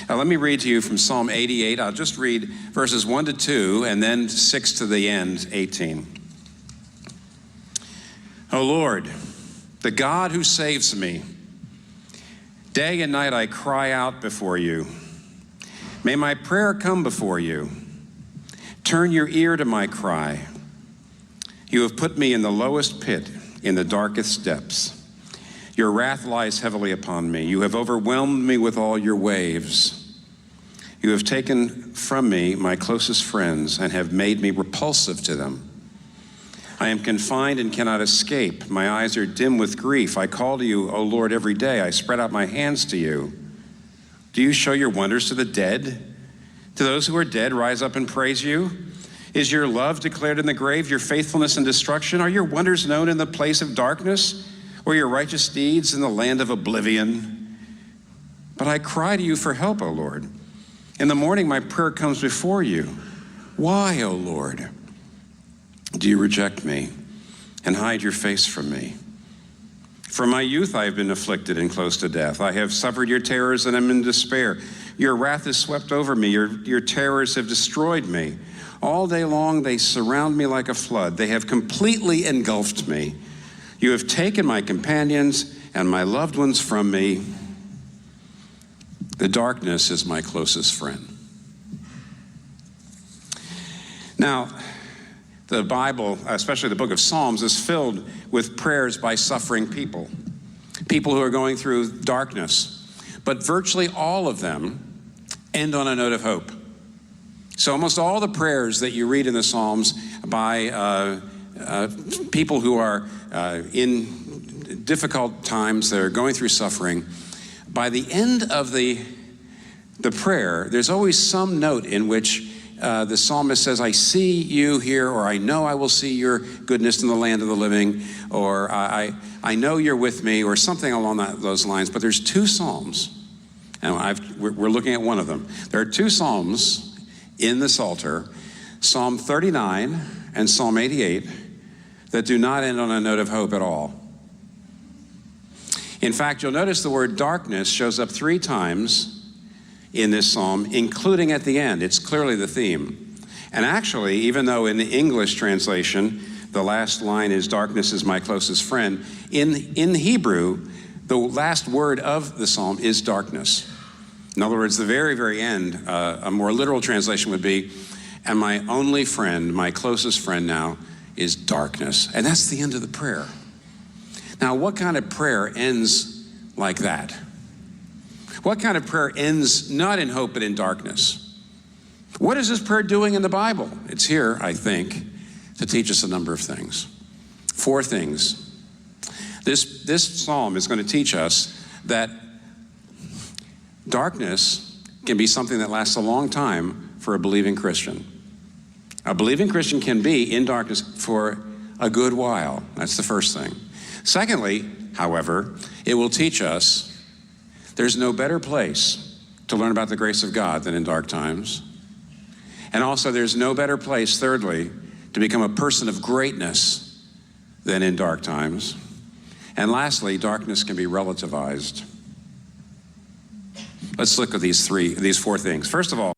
Let me read to you from Psalm 88. I'll just read verses 1 to 2 and then 6 to the end, 18. O Lord, the God who saves me, day and night I cry out before you. May my prayer come before you. Turn your ear to my cry. You have put me in the lowest pit, in the darkest depths. Your wrath lies heavily upon me. You have overwhelmed me with all your waves. You have taken from me my closest friends and have made me repulsive to them. I am confined and cannot escape. My eyes are dim with grief. I call to you, O Lord, every day. I spread out my hands to you. Do you show your wonders to the dead? To those who are dead, rise up and praise you. Is your love declared in the grave, your faithfulness in destruction? Are your wonders known in the place of darkness, or your righteous deeds in the land of oblivion? But I cry to you for help, O Lord. In the morning my prayer comes before you. Why, O Lord, do you reject me and hide your face from me? From my youth I have been afflicted and close to death. I have suffered your terrors and am in despair. Your wrath has swept over me. Your terrors have destroyed me. All day long they surround me like a flood. They have completely engulfed me. You have taken my companions and my loved ones from me. The darkness is my closest friend. Now, the Bible, especially the book of Psalms, is filled with prayers by suffering people, people who are going through darkness. But virtually all of them end on a note of hope. So almost all the prayers that you read in the Psalms by people who are in difficult times, they're going through suffering, by the end of the prayer, there's always some note in which the psalmist says, I see you here, or I know I will see your goodness in the land of the living, or I know you're with me, or something along those lines. But there's two psalms, and we're looking at one of them. There are two psalms in the Psalter, Psalm 39 and Psalm 88, that do not end on a note of hope at all. In fact, you'll notice the word darkness shows up 3 times in this psalm, including at the end. It's clearly the theme. And actually, even though in the English translation, the last line is darkness is my closest friend, in Hebrew, the last word of the psalm is darkness. In other words, the very, very end, a more literal translation would be, and my only friend, my closest friend now, is darkness. And that's the end of the prayer. Now, what kind of prayer ends like that? What kind of prayer ends not in hope but in darkness? What is this prayer doing in the Bible? It's here, I think, to teach us a number of things. 4 things. This psalm is going to teach us that darkness can be something that lasts a long time for a believing Christian. A believing Christian can be in darkness for a good while. That's the first thing. Secondly, however, it will teach us there's no better place to learn about the grace of God than in dark times. And also there's no better place, thirdly, to become a person of greatness than in dark times. And lastly, darkness can be relativized. Let's look at these 4 things. First of all,